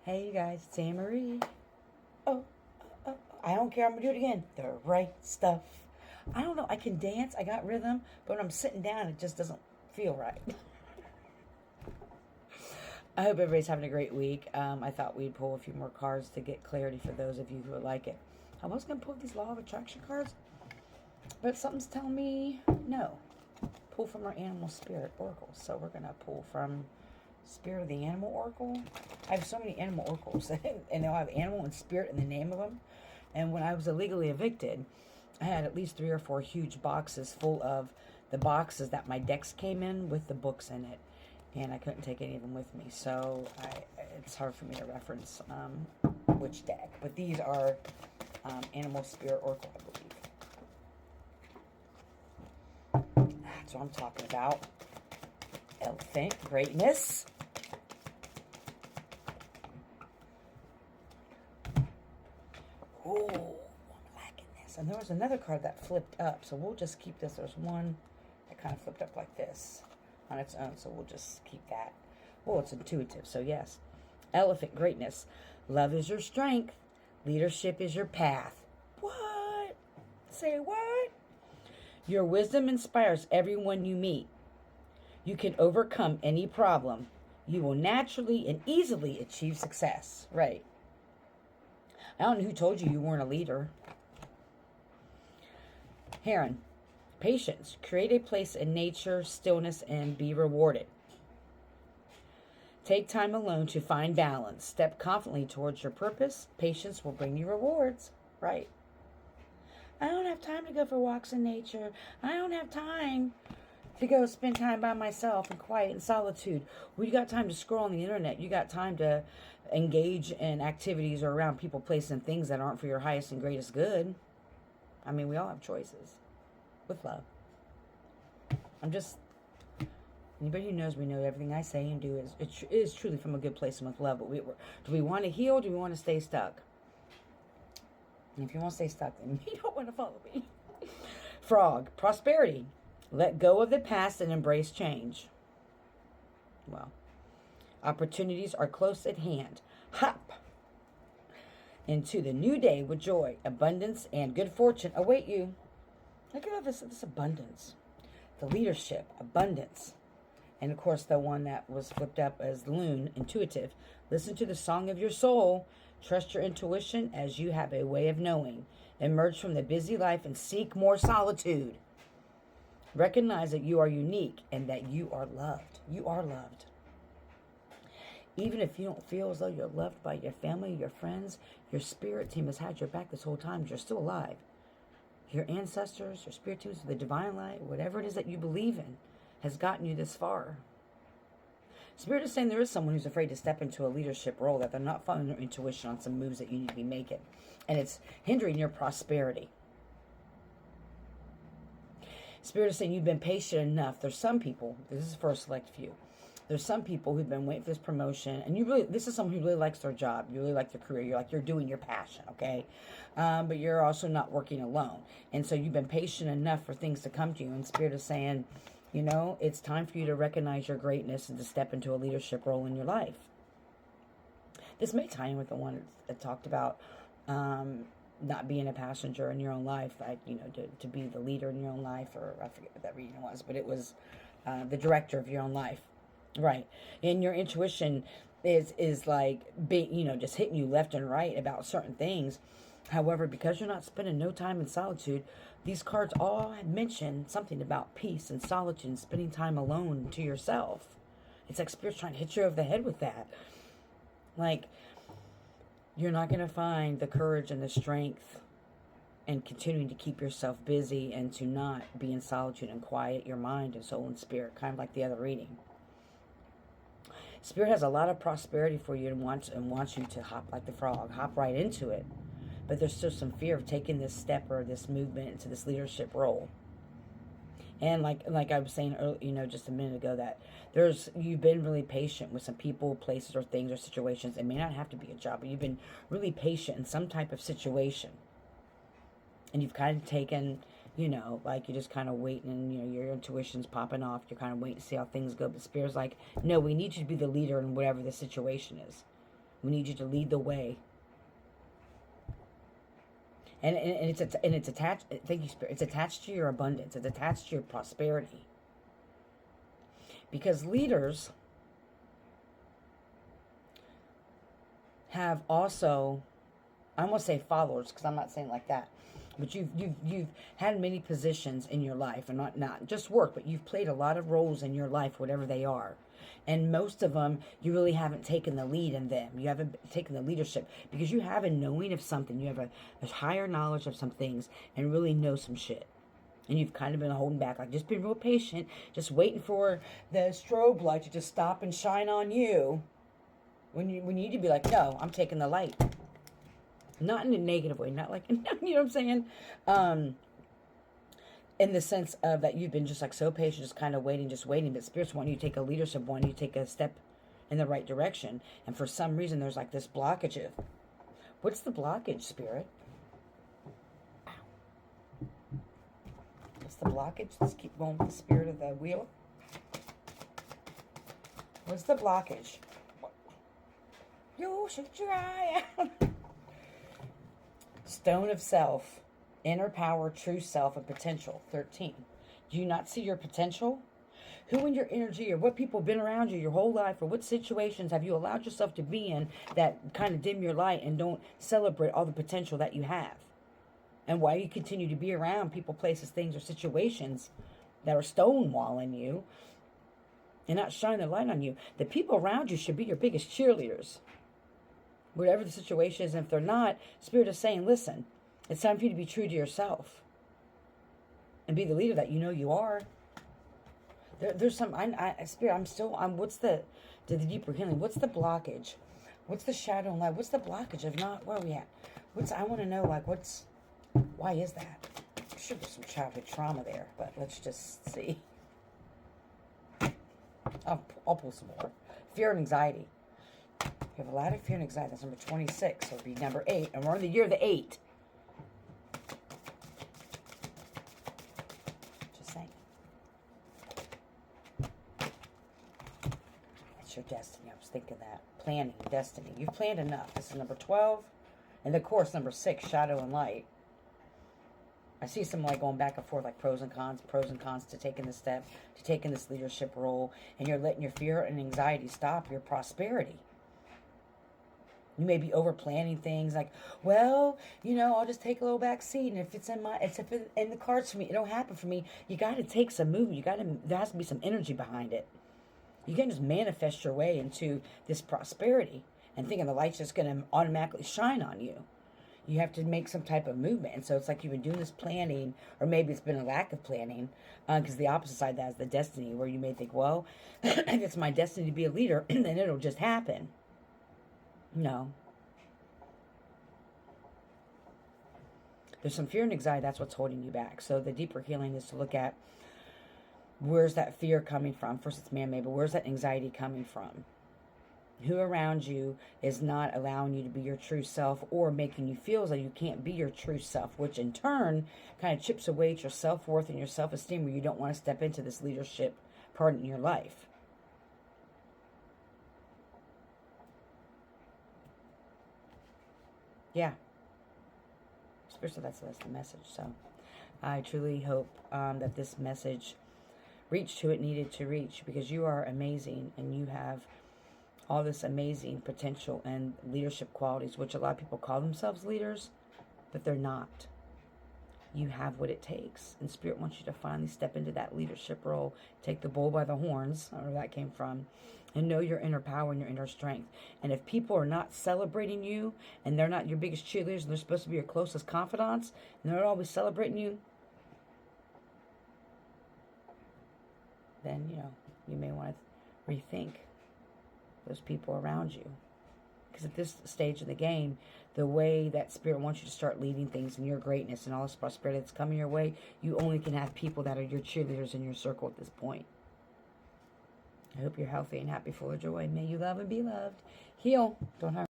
Hey you guys, it's Anne Marie. Oh, I don't care. I'm gonna do it again. The right stuff. I don't know. I can dance. I got rhythm, but when I'm sitting down, it just doesn't feel right. I hope everybody's having a great week. I thought we'd pull a few more cards to get clarity for those of you who would like it. I was gonna pull these Law of Attraction cards, but something's telling me no. Pull from our Animal Spirit Oracle. So we're gonna pull from Spirit of the Animal Oracle. I have so many animal oracles, and they'll have animal and spirit in the name of them. And when I was illegally evicted, I had at least 3 or 4 huge boxes full of the boxes that my decks came in with the books in it. And I couldn't take any of them with me. So it's hard for me to reference which deck. But these are Animal Spirit Oracle, I believe. That's what I'm talking about. Elephant, greatness. Oh, I'm liking this. And there was another card that flipped up, so we'll just keep this. There's one that kind of flipped up like this on its own, so we'll just keep that. Oh, it's intuitive, so yes. Elephant, greatness. Love is your strength. Leadership is your path. What? Say what? Your wisdom inspires everyone you meet. You can overcome any problem. You will naturally and easily achieve success. Right. I don't know who told you weren't a leader. Heron, patience. Create a place in nature, stillness, and be rewarded. Take time alone to find balance. Step confidently towards your purpose. Patience will bring you rewards. Right. I don't have time to go for walks in nature. I don't have time to go spend time by myself in quiet and solitude. Well, you got time to scroll on the internet. You got time to engage in activities or around people, places, and things that aren't for your highest and greatest good. I mean, we all have choices with love. Anybody who knows me knows everything I say and do is truly from a good place and with love. But do we want to heal or do we want to stay stuck? And if you want to stay stuck, then you don't want to follow me. Frog, prosperity. Let go of the past and embrace change. Well, opportunities are close at hand. Hop into the new day with joy, abundance, and good fortune await you. Look at all this abundance. The leadership, abundance. And of course, the one that was flipped up as Loon, intuitive. Listen to the song of your soul. Trust your intuition as you have a way of knowing. Emerge from the busy life and seek more solitude. Recognize that you are unique and that you are loved. You are loved. Even if you don't feel as though you're loved by your family, your friends, your spirit team has had your back this whole time. You're still alive. Your ancestors, your spirit teams, the divine light, whatever it is that you believe in, has gotten you this far. Spirit is saying there is someone who's afraid to step into a leadership role, that they're not following their intuition on some moves that you need to be making. And it's hindering your prosperity. Spirit is saying you've been patient enough. There's some people, this is for a select few. There's some people who've been waiting for this promotion, and this is someone who really likes their job. You really like their career. You're doing your passion, okay? But you're also not working alone. And so you've been patient enough for things to come to you. And Spirit is saying, it's time for you to recognize your greatness and to step into a leadership role in your life. This may tie in with the one that talked about not being a passenger in your own life, like, to be the leader in your own life, or I forget what that reading was, but it was the director of your own life. Right. And your intuition is like, just hitting you left and right about certain things. However, because you're not spending no time in solitude, these cards all mention something about peace and solitude and spending time alone to yourself. It's like Spirit's trying to hit you over the head with that. Like, you're not going to find the courage and the strength and continuing to keep yourself busy and to not be in solitude and quiet your mind and soul and spirit, kind of like the other reading. Spirit has a lot of prosperity for you and wants you to hop like the frog, hop right into it. But there's still some fear of taking this step or this movement into this leadership role. And like I was saying earlier, just a minute ago, that you've been really patient with some people, places, or things or situations. It may not have to be a job, but you've been really patient in some type of situation. And you've kind of taken, like you're just kind of waiting, and your intuition's popping off. You're kind of waiting to see how things go. But Spirit's like, no, we need you to be the leader in whatever the situation is. We need you to lead the way. And it's attached. Thank you, Spirit. It's attached to your abundance. It's attached to your prosperity. Because leaders have also, I won't say followers, because I'm not saying like that, but you've had many positions in your life, and not just work, but you've played a lot of roles in your life, whatever they are. And most of them, you really haven't taken the lead in them. You haven't taken the leadership because you have a knowing of something. You have a higher knowledge of some things and really know some shit. And you've kind of been holding back, like just being real patient, just waiting for the strobe light to just stop and shine on you. When you need to be like, no, I'm taking the light. Not in a negative way, not like, you know what I'm saying? In the sense of that you've been just like so patient, just kind of waiting. But Spirit's wanting you to take a leadership, wanting you to take a step in the right direction. And for some reason, there's like this blockage of, what's the blockage, Spirit? What's the blockage? Let's keep going with the spirit of the wheel. What's the blockage? You should try. Stone of self. Inner power, true self, and potential. 13. Do you not see your potential? Who in your energy or what people have been around you your whole life, or what situations have you allowed yourself to be in that kind of dim your light and don't celebrate all the potential that you have? And why you continue to be around people, places, things, or situations that are stonewalling you and not shining the light on you. The people around you should be your biggest cheerleaders. Whatever the situation is, and if they're not, Spirit is saying, listen, it's time for you to be true to yourself and be the leader that you know you are. There's some, Spirit, what's the deeper healing? What's the blockage? What's the shadow and light? What's the blockage of not, where are we at? I want to know, like, why is that? I'm sure there's some childhood trauma there, but let's just see. I'll pull some more. Fear and anxiety. You have a lot of fear and anxiety. That's number 26. So it'll be number 8. And we're in the year of the 8. Just saying. It's your destiny. I was thinking that. Planning, destiny. You've planned enough. This is number 12. And of course, number 6, shadow and light. I see some like going back and forth, like pros and cons to taking this step, to taking this leadership role. And you're letting your fear and anxiety stop your prosperity. You may be over planning things like, well, I'll just take a little back seat, and if it's in the cards for me, it'll happen for me. You got to take some movement. There has to be some energy behind it. You can't just manifest your way into this prosperity and thinking the light's just going to automatically shine on you. You have to make some type of movement. And so it's like you've been doing this planning, or maybe it's been a lack of planning, because the opposite side of that is the destiny, where you may think, well, if it's my destiny to be a leader, then it'll just happen. No. There's some fear and anxiety. That's what's holding you back. So the deeper healing is to look at, where's that fear coming from? First, it's man-made, but where's that anxiety coming from? Who around you is not allowing you to be your true self, or making you feel as though you can't be your true self, which in turn kind of chips away at your self-worth and your self-esteem, where you don't want to step into this leadership part in your life. Yeah. Especially that's the message. So I truly hope that this message reached who it needed to reach, because you are amazing and you have all this amazing potential and leadership qualities, which a lot of people call themselves leaders, but they're not. You have what it takes, and Spirit wants you to finally step into that leadership role, take the bull by the horns, I don't know where that came from, and know your inner power and your inner strength. And if people are not celebrating you, and they're not your biggest cheerleaders, and they're supposed to be your closest confidants, and they're not always celebrating you, then, you may want to rethink those people around you. Because at this stage of the game, the way that Spirit wants you to start leading things in your greatness and all this prosperity that's coming your way, you only can have people that are your cheerleaders in your circle at this point. I hope you're healthy and happy, full of joy. May you love and be loved. Heal. Don't harm.